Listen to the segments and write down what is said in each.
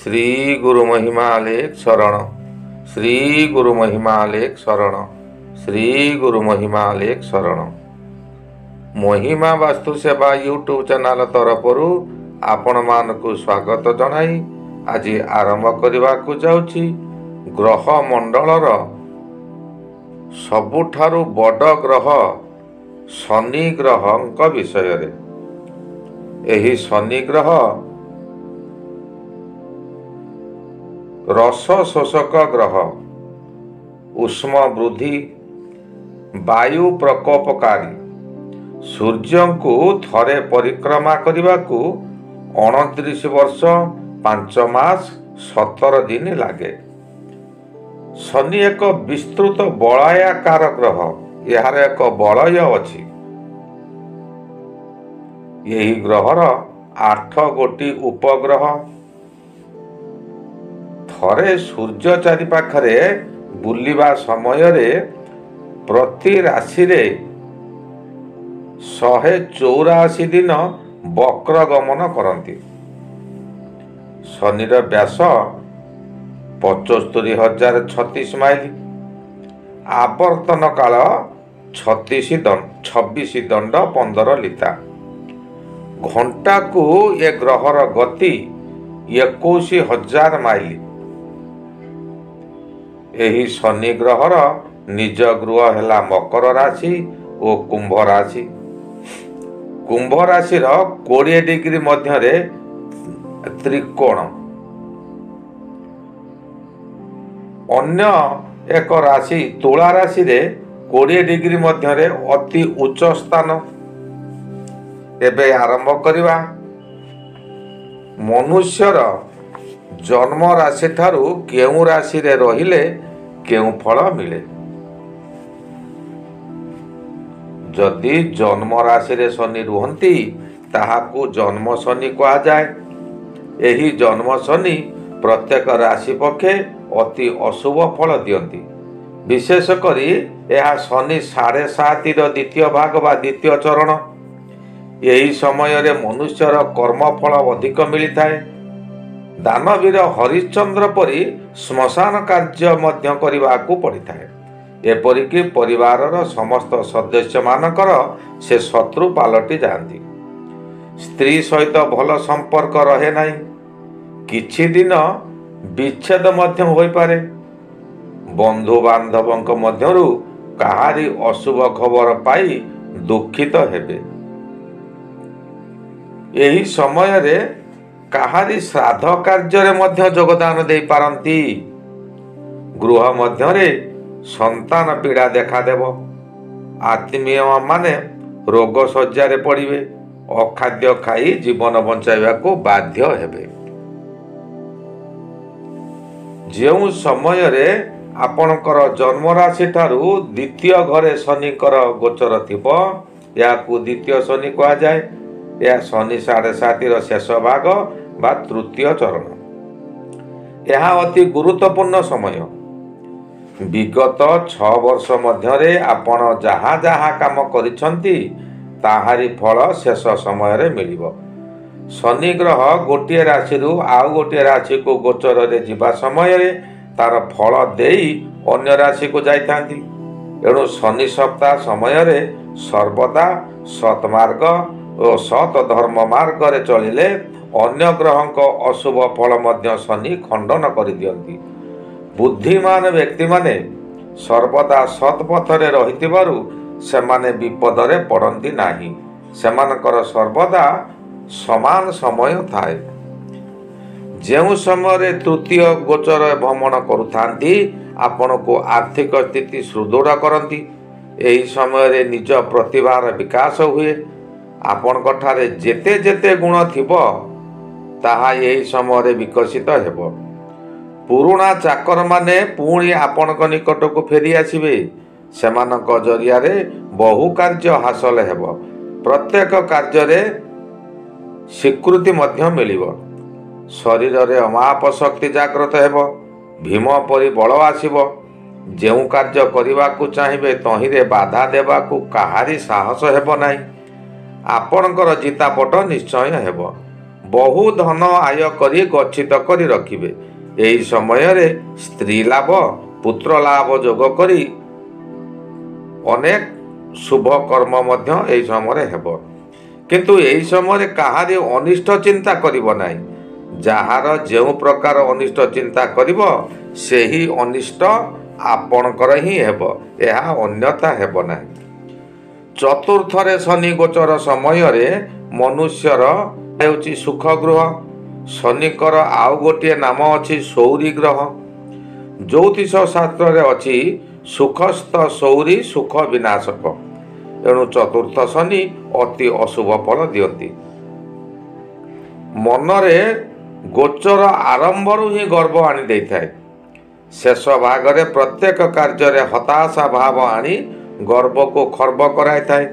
श्री गुरु महिमा लेख शरण। श्री गुरु महिमा लेख शरण। श्री गुरु महिमा लेख शरण। महिमा वास्तु सेवा यूट्यूब चैनल तरफरु आपण मानकु स्वागत जनाई आज आरंभ करने को जाउछि ग्रह मंडलर सबुठारु बड़ ग्रह शनि ग्रह विषय रे। एही शनि ग्रह रस शोषक ग्रह, उष्म वृद्धि, वायु प्रकोपकारी, सूर्य को थरे परिक्रमा करने को 29 वर्ष 5 मास 17 दिन लगे। शनि एक विस्तृत बलयाकार ग्रह, यार एक बलय अच्छी। यही ग्रहर 8 गोटी उपग्रह थरे सूर्य चारिपाखरे बुलिबा समय रे प्रति राशि रे 184 दिन वक्र गमन करती। शनिर व्यास 75,036 माइल, आवर्तन काल 26 दंड 15 लिता। घंटा को ये ग्रहर गति 21,000 माइल। एही शनि ग्रहर निज गृह है मकर राशि और कुंभ राशि। कुंभ राशि 20 डिग्री मध्य त्रिकोण। अन्य एक राशि तुला राशि रे 20 डिग्री मध्य अति उच्च स्थान। एबे आरंभ करिवा। मनुष्यर जन्म राशि ठारू केउ राशि रे रहिले केउ फल मिले। जदि जन्म राशि रे शनि रुहंती ताहाकू जन्म शनि कहा जाए। एही जन्म शनि प्रत्येक राशि पक्षे अति अशुभ फल दियंती। विशेष करी यह शनि 7.5 द्वितीय भाग बा द्वितीय चरण। यही समय रे मनुष्यर कर्म फल अधिक मिलता है। दानवीर हरिश्चंद्र परी श्मशान कार्य मध्य करने पड़ता है। एपरिकी परिवार समस्त सदस्य मानकर से शत्रु पालटि जाती। स्त्री सहित भल संपर्क रहे नहीं। किछि दिन विच्छेद मध्य होई पारे। बंधु बांधवों मध्यरु काहारी अशुभ खबर पाई दुखित हेबे। यही समय रे काहारी श्राद्ध कार्य मध्य योगदान दे पारंती। गृह मध्य संतान पीड़ा देखा देव। आत्मीय माने रोग शज्या पड़िबे। अखाद्य खाई जीवन बंचाइबा को बाध्य हेबे। जेउ समय रे आपणकर जन्म राशि ठारू द्वितीय घरे शनिकर गोचर थिबो याकू द्वितीय शनि कहा जाए। यह शनि 7.5 शेष भाग बा तृतीय चरण। यह अति गुरुत्वपूर्ण समय। विगत 6 वर्ष मध्य आपण जहाँ जहाँ काम करिसंती ताहारी फल शेष समय रे मिलिबो। शनि ग्रह गोटे राशि रु आउ गोटे राशि को गोचर रे जिबा समय रे तार फल देई अन्य राशि को जाइथांती। एणु शनि सप्ताह समय रे सर्वदा सतमार्ग और सत धर्म मार्ग रे चलिले अन्य ग्रहों को अशुभ फल मध्य शनि खंडन कर दियंती। बुद्धिमान व्यक्ति माने सर्वदा सतपथ रे रहितिबारु सेमाने विपद रे पड़ती नाही। सेमानकर सर्वदा समान समय थाए। जेउ समय रे तृतीय गोचर भ्रमण करुथांती आपण को आर्थिक स्थिति सुदृढ़ करती। एही समय रे निज प्रतिभार विकास हुए। आपण कठारे जेते जेते गुण थिबो ताहा यही समय रे विकसित हेबो। पुराना चाकर माने पुणी आपणक निकट को फेरी आसिबे। सेमानक जरिया रे बहु कार्य हासिल हेबो। प्रत्येक कार्य रे स्वीकृति मध्य मिलिबो। शरीर रे अमाप शक्ति जागृत हेबो। भीम परि बल आसिबो। जेउ कार्य करने को चाहिए तहिरे बाधा देवा को काहारी साहस हेबो नाही। आपणकर जितापट निश्चय हेबो। ବହୁ ଧନ ଆୟ କରି ଗଚ୍ଛିତ କରି ରଖିବେ। ଏହି ସମୟରେ ସ୍ତ୍ରୀ ଲାଭ, ପୁତ୍ର ଲାଭ ଯୋଗ କରି ଅନେକ ଶୁଭ କର୍ମ ମଧ୍ୟ ଏହି ସମୟରେ ହେବ। କିନ୍ତୁ ଏହି ସମୟରେ କାହାରି ଅନିଷ୍ଟ ଚିନ୍ତା କରିବ ନାହିଁ। ଯାହାର ଯେଉଁ ପ୍ରକାର ଅନିଷ୍ଟ ଚିନ୍ତା କରିବ ସେହି ଅନିଷ୍ଟ ଆପଣଙ୍କର ହିଁ ହେବ, ଏହା ଅନ୍ୟଥା ହେବ ନାହିଁ। ଚତୁର୍ଥରେ ଶନି ଗୋଚର ସମୟରେ ମନୁଷ୍ୟର ହେଉଛି ସୁଖ ଗୃହ। ଶନିଙ୍କର ଆଉ ଗୋଟିଏ ନାମ ଅଛି ସୌରୀ ଗ୍ରହ। ଜ୍ୟୋତିଷ ଶାସ୍ତ୍ରରେ ଅଛି ସୁଖସ୍ଥ ସୌରୀ ସୁଖ ବିନାଶକ। ଏଣୁ ଚତୁର୍ଥ ଶନି ଅତି ଅଶୁଭ ଫଳ ଦିଅନ୍ତି। ମନରେ ଗୋଚର ଆରମ୍ଭରୁ ହିଁ ଗର୍ବ ଆଣି ଦେଇଥାଏ। ଶେଷ ଭାଗରେ ପ୍ରତ୍ୟେକ କାର୍ଯ୍ୟରେ ହତାଶା ଭାବ ଆଣି ଗର୍ବକୁ ଖର୍ବ କରାଇଥାଏ।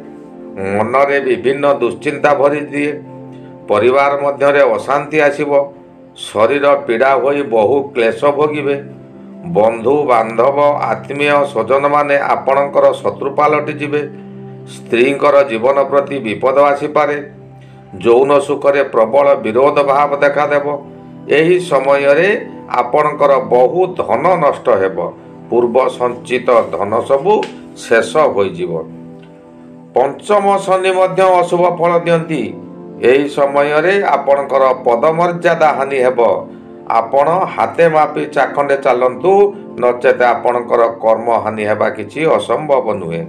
ମନରେ ବିଭିନ୍ନ ଦୁଶ୍ଚିନ୍ତା ଭରି ଦିଏ। ପରିବାର ମଧ୍ୟରେ ଅଶାନ୍ତି ଆସିବ। ଶରୀର ପୀଡ଼ା ହୋଇ ବହୁ କ୍ଲେଶ ଭୋଗିବେ। ବନ୍ଧୁ ବାନ୍ଧବ ଆତ୍ମୀୟ ସ୍ୱଜନମାନେ ଆପଣଙ୍କର ଶତ୍ରୁ ପାଲଟିଯିବେ। ସ୍ତ୍ରୀଙ୍କର ଜୀବନ ପ୍ରତି ବିପଦ ଆସିପାରେ। ଯୌନ ସୁଖରେ ପ୍ରବଳ ବିରୋଧ ଭାବ ଦେଖାଦେବ। ଏହି ସମୟରେ ଆପଣଙ୍କର ବହୁ ଧନ ନଷ୍ଟ ହେବ। ପୂର୍ବ ସଞ୍ଚିତ ଧନ ସବୁ ଶେଷ ହୋଇଯିବ। ପଞ୍ଚମ ଶନି ମଧ୍ୟ ଅଶୁଭ ଫଳ ଦିଅନ୍ତି। ଏହି ସମୟରେ ଆପଣଙ୍କର ପଦମର୍ଯ୍ୟାଦା ହାନି ହେବ। ଆପଣ ହାତେ ମାପି ଚାଖଣ୍ଡେ ଚାଲନ୍ତୁ, ନଚେତ ଆପଣଙ୍କର କର୍ମ ହାନି ହେବା କିଛି ଅସମ୍ଭବ ନୁହେଁ।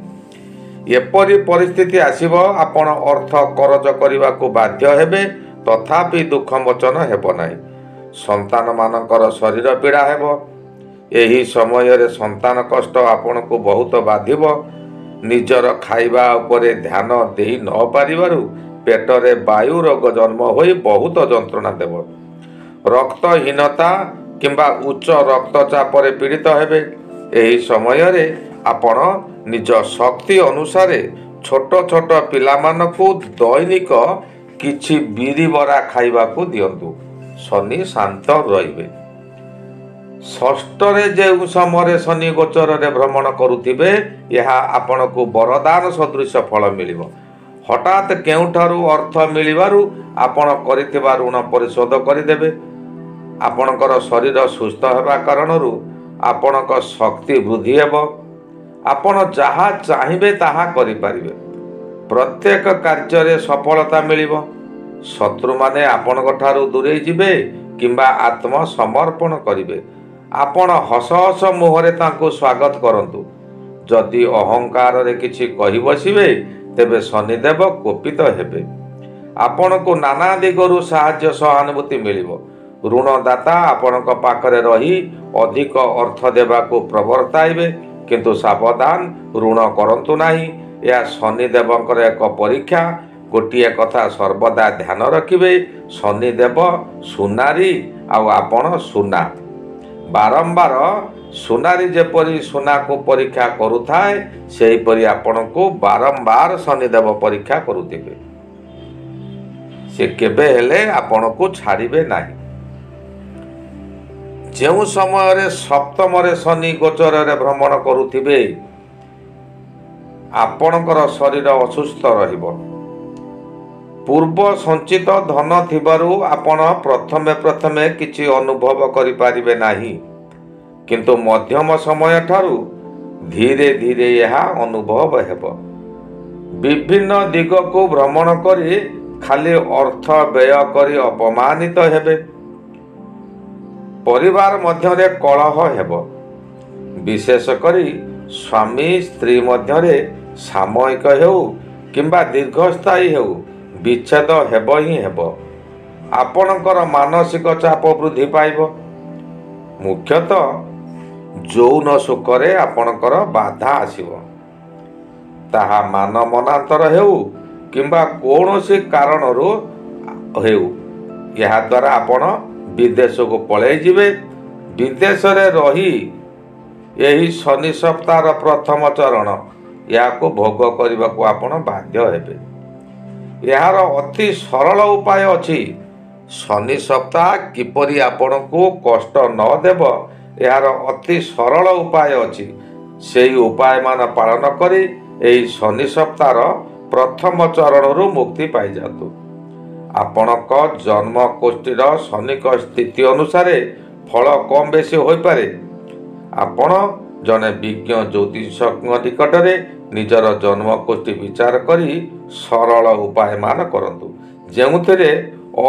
ଏପରି ପରିସ୍ଥିତି ଆସିବ, ଆପଣ ଅର୍ଥ କରଜ କରିବାକୁ ବାଧ୍ୟ ହେବେ, ତଥାପି ଦୁଃଖ ମୋଚନ ହେବ ନାହିଁ। ସନ୍ତାନମାନଙ୍କର ଶରୀର ପୀଡ଼ା ହେବ। ଏହି ସମୟରେ ସନ୍ତାନ କଷ୍ଟ ଆପଣଙ୍କୁ ବହୁତ ବାଧିବ। ନିଜର ଖାଇବା ଉପରେ ଧ୍ୟାନ ଦେଇ ନ ପାରିବାରୁ ପେଟରେ ବାୟୁ ରୋଗ ଜନ୍ମ ହୋଇ ବହୁତ ଯନ୍ତ୍ରଣା ଦେବ। ରକ୍ତହୀନତା କିମ୍ବା ଉଚ୍ଚ ରକ୍ତଚାପରେ ପୀଡ଼ିତ ହେବେ। ଏହି ସମୟରେ ଆପଣ ନିଜ ଶକ୍ତି ଅନୁସାରେ ଛୋଟ ଛୋଟ ପିଲାମାନଙ୍କୁ ଦୈନିକ କିଛି ବିରି ବରା ଖାଇବାକୁ ଦିଅନ୍ତୁ। ଶନି ଶାନ୍ତ ରହିବେ। ଷଷ୍ଠରେ ଯେଉଁ ସମୟରେ ଶନି ଗୋଚରରେ ଭ୍ରମଣ କରୁଥିବେ, ଏହା ଆପଣଙ୍କୁ ବରଦାନ ସଦୃଶ ଫଳ ମିଳିବ। ହଠାତ୍ କେଉଁଠାରୁ ଅର୍ଥ ମିଳିବାରୁ ଆପଣ କରିଥିବା ଋଣ ପରିଶୋଧ କରିଦେବେ। ଆପଣଙ୍କର ଶରୀର ସୁସ୍ଥ ହେବା କାରଣରୁ ଆପଣଙ୍କ ଶକ୍ତି ବୃଦ୍ଧି ହେବ। ଆପଣ ଯାହା ଚାହିଁବେ ତାହା କରିପାରିବେ। ପ୍ରତ୍ୟେକ କାର୍ଯ୍ୟରେ ସଫଳତା ମିଳିବ। ଶତ୍ରୁମାନେ ଆପଣଙ୍କ ଠାରୁ ଦୂରେଇ ଯିବେ କିମ୍ବା ଆତ୍ମସମର୍ପଣ କରିବେ। ଆପଣ ହସ ହସ ମୁହଁରେ ତାଙ୍କୁ ସ୍ୱାଗତ କରନ୍ତୁ। ଯଦି ଅହଙ୍କାରରେ କିଛି କହି ବସିବେ, ତେବେ ଶନିଦେବ କୋପିତ ହେବେ। ଆପଣଙ୍କୁ ନାନା ଦିଗରୁ ସାହାଯ୍ୟ ସହାନୁଭୂତି ମିଳିବ। ଋଣଦାତା ଆପଣଙ୍କ ପାଖରେ ରହି ଅଧିକ ଅର୍ଥ ଦେବାକୁ ପ୍ରବର୍ତ୍ତାଇବେ, କିନ୍ତୁ ସାବଧାନ, ଋଣ କରନ୍ତୁ ନାହିଁ। ଏହା ଶନିଦେବଙ୍କର ଏକ ପରୀକ୍ଷା। ଗୋଟିଏ କଥା ସର୍ବଦା ଧ୍ୟାନ ରଖିବେ, ଶନିଦେବ ସୁନାରୀ ଆଉ ଆପଣ ସୁନା। ବାରମ୍ବାର ସୁନାରୀ ଯେପରି ସୁନାକୁ ପରୀକ୍ଷା କରୁଥାଏ, ସେହିପରି ଆପଣଙ୍କୁ ବାରମ୍ବାର ଶନିଦେବ ପରୀକ୍ଷା କରୁଥିବେ। ସେ କେବେ ହେଲେ ଆପଣଙ୍କୁ ଛାଡ଼ିବେ ନାହିଁ। ଯେଉଁ ସମୟରେ ସପ୍ତମରେ ଶନି ଗୋଚରରେ ଭ୍ରମଣ କରୁଥିବେ, ଆପଣଙ୍କର ଶରୀର ଅସୁସ୍ଥ ରହିବ। ପୂର୍ବ ସଞ୍ଚିତ ଧନ ଥିବାରୁ ଆପଣ ପ୍ରଥମେ କିଛି ଅନୁଭବ କରିପାରିବେ ନାହିଁ, କିନ୍ତୁ ମଧ୍ୟମ ସମୟ ଠାରୁ ଧୀରେ ଧୀରେ ଏହା ଅନୁଭବ ହେବ। ବିଭିନ୍ନ ଦିଗକୁ ଭ୍ରମଣ କରି ଖାଲି ଅର୍ଥ ବ୍ୟୟ କରି ଅପମାନିତ ହେବେ। ପରିବାର ମଧ୍ୟରେ କଳହ ହେବ। ବିଶେଷ କରି ସ୍ୱାମୀ ସ୍ତ୍ରୀ ମଧ୍ୟରେ ସାମୟିକ ହେଉ କିମ୍ବା ଦୀର୍ଘସ୍ଥାୟୀ ହେଉ, ବିଚ୍ଛେଦ ହେବ ହିଁ ହେବ। ଆପଣଙ୍କର ମାନସିକ ଚାପ ବୃଦ୍ଧି ପାଇବ। ମୁଖ୍ୟତଃ ଯୌନ ସୁଖରେ ଆପଣଙ୍କର ବାଧା ଆସିବ। ତାହା ମାନ ମନାନ୍ତର ହେଉ କିମ୍ବା କୌଣସି କାରଣରୁ ହେଉ, ଏହାଦ୍ୱାରା ଆପଣ ବିଦେଶକୁ ପଳାଇ ଯିବେ। ବିଦେଶରେ ରହି ଏହି ଶନି ସପ୍ତାହର ପ୍ରଥମ ଚରଣ, ଏହାକୁ ଭୋଗ କରିବାକୁ ଆପଣ ବାଧ୍ୟ ହେବେ। ଏହାର ଅତି ସରଳ ଉପାୟ ଅଛି। ଶନି ସପ୍ତାହ କିପରି ଆପଣଙ୍କୁ କଷ୍ଟ ନ ଦେବ, ଏହାର ଅତି ସରଳ ଉପାୟ ଅଛି। ସେହି ଉପାୟମାନ ପାଳନ କରି ଏହି ଶନି ସପ୍ତାହର ପ୍ରଥମ ଚରଣରୁ ମୁକ୍ତି ପାଇଯାଆନ୍ତୁ। ଆପଣଙ୍କ ଜନ୍ମ କୋଷ୍ଠୀର ଶନିଙ୍କ ସ୍ଥିତି ଅନୁସାରେ ଫଳ କମ୍ ବେଶୀ ହୋଇପାରେ। ଆପଣ ଜଣେ ବିଜ୍ଞ ଜ୍ୟୋତିଷଙ୍କ ନିକଟରେ ନିଜର ଜନ୍ମ କୋଷ୍ଠୀ ବିଚାର କରି ସରଳ ଉପାୟମାନ କରନ୍ତୁ, ଯେଉଁଥିରେ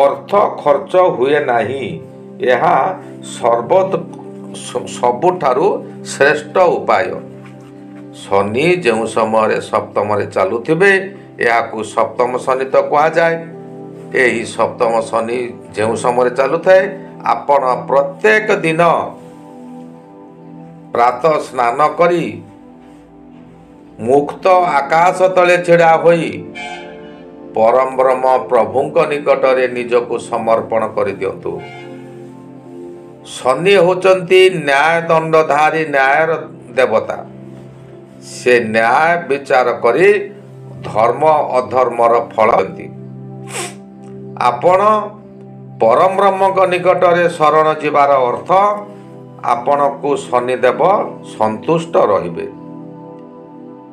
ଅର୍ଥ ଖର୍ଚ୍ଚ ହୁଏ ନାହିଁ। ଏହା ସବୁଠାରୁ ଶ୍ରେଷ୍ଠ ଉପାୟ। ଶନି ଯେଉଁ ସମୟରେ ସପ୍ତମରେ ଚାଲୁଥିବେ ଏହାକୁ ସପ୍ତମ ଶନି ତ କୁହାଯାଏ। ଏହି ସପ୍ତମ ଶନି ଯେଉଁ ସମୟରେ ଚାଲୁଥାଏ, ଆପଣ ପ୍ରତ୍ୟେକ ଦିନ ପ୍ରାତଃ ସ୍ନାନ କରି ମୁକ୍ତ ଆକାଶ ତଳେ ଛିଡ଼ା ହୋଇ ପରମ ବ୍ରହ୍ମ ପ୍ରଭୁଙ୍କ ନିକଟରେ ନିଜକୁ ସମର୍ପଣ କରିଦିଅନ୍ତୁ। ଶନି ହେଉଛନ୍ତି ନ୍ୟାୟ ଦଣ୍ଡଧାରୀ, ନ୍ୟାୟର ଦେବତା। ସେ ନ୍ୟାୟ ବିଚାର କରି ଧର୍ମ ଅଧର୍ମର ଫଳ ଦିଅନ୍ତି। ଆପଣ ପରମ ବ୍ରହ୍ମଙ୍କ ନିକଟରେ ଶରଣ ଯିବାର ଅର୍ଥ ଆପଣଙ୍କୁ ଶନିଦେବ ସନ୍ତୁଷ୍ଟ ରହିବେ।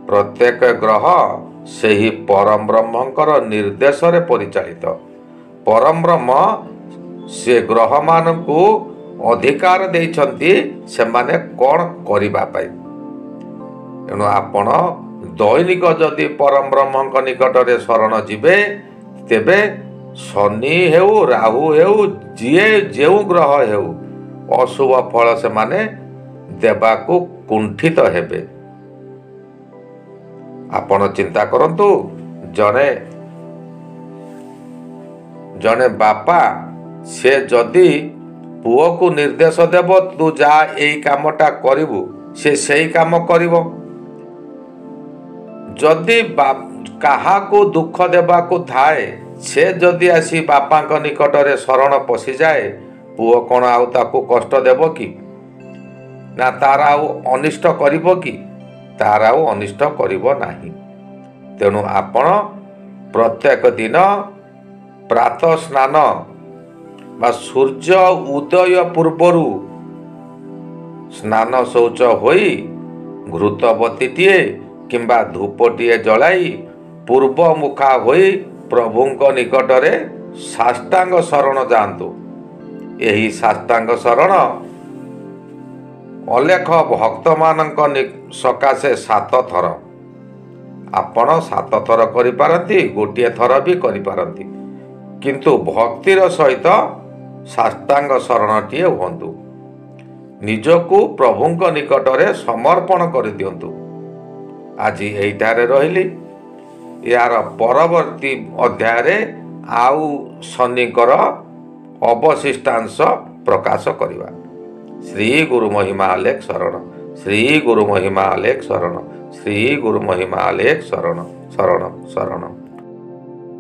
ପ୍ରତ୍ୟେକ ଗ୍ରହ ସେହି ପରମ ବ୍ରହ୍ମଙ୍କର ନିର୍ଦ୍ଦେଶରେ ପରିଚାଳିତ। ପରମ ବ୍ରହ୍ମ ସେ ଗ୍ରହମାନଙ୍କୁ ଅଧିକାର ଦେଇଛନ୍ତି ସେମାନେ କ'ଣ କରିବା ପାଇଁ। ତେଣୁ ଆପଣ ଦୈନିକ ଯଦି ପରମ ବ୍ରହ୍ମଙ୍କ ନିକଟରେ ଶରଣ ଯିବେ, ତେବେ ଶନି ହେଉ, ରାହୁ ହେଉ, ଯିଏ ଯେଉଁ ଗ୍ରହ ହେଉ, ଅଶୁଭ ଫଳ ସେମାନେ ଦେବାକୁ କୁଣ୍ଠିତ ହେବେ। ଆପଣ ଚିନ୍ତା କରନ୍ତୁ, ଜଣେ ବାପା ସେ ଯଦି ପୁଅକୁ ନିର୍ଦ୍ଦେଶ ଦେବ, ତୁ ଯା ଏଇ କାମଟା କରିବୁ, ସେ ସେଇ କାମ କରିବ। ଯଦି କାହାକୁ ଦୁଃଖ ଦେବାକୁ ଥାଏ, ସେ ଯଦି ଆସି ବାପାଙ୍କ ନିକଟରେ ଶରଣ ପଶିଯାଏ, ପୁଅ କ'ଣ ଆଉ ତାକୁ କଷ୍ଟ ଦେବ କି? ନା ତାର ଆଉ ଅନିଷ୍ଟ କରିବ କି? ତାର ଆଉ ଅନିଷ୍ଟ କରିବ ନାହିଁ। ତେଣୁ ଆପଣ ପ୍ରତ୍ୟେକ ଦିନ ପ୍ରାତଃ ସ୍ନାନ ବା ସୂର୍ଯ୍ୟ ଉଦୟ ପୂର୍ବରୁ ସ୍ନାନ ଶୌଚ ହୋଇ ଘୃତବତୀଟିଏ କିମ୍ବା ଧୂପଟିଏ ଜଳାଇ ପୂର୍ବ ମୁଖା ହୋଇ ପ୍ରଭୁଙ୍କ ନିକଟରେ ସାଷ୍ଟାଙ୍ଗ ଶରଣ ଯାଆନ୍ତୁ। ଏହି ସାଷ୍ଟାଙ୍ଗ ଶରଣ ଅଲେଖ ଭକ୍ତମାନଙ୍କ ସକାଶେ 7 ଥର। ଆପଣ 7 ଥର କରିପାରନ୍ତି, ଗୋଟିଏ ଥର ବି କରିପାରନ୍ତି, କିନ୍ତୁ ଭକ୍ତିର ସହିତ ସାଷ୍ଟାଙ୍ଗ ଶରଣଟିଏ ହୁଅନ୍ତୁ। ନିଜକୁ ପ୍ରଭୁଙ୍କ ନିକଟରେ ସମର୍ପଣ କରିଦିଅନ୍ତୁ। ଆଜି ଏଇଠାରେ ରହିଲି। ଏହାର ପରବର୍ତ୍ତୀ ଅଧ୍ୟାୟରେ ଆଉ ଶନିଙ୍କର ଅବଶିଷ୍ଟାଂଶ ପ୍ରକାଶ କରିବା। ଶ୍ରୀ ଗୁରୁ ମହିମା ଆଲେଖ ଶରଣ, ଶ୍ରୀ ଗୁରୁ ମହିମା ଆଲେଖ ଶରଣ, ଶ୍ରୀ ଗୁରୁ ମହିମା ଆଲେଖ ଶରଣ, ଶରଣ ଶରଣ।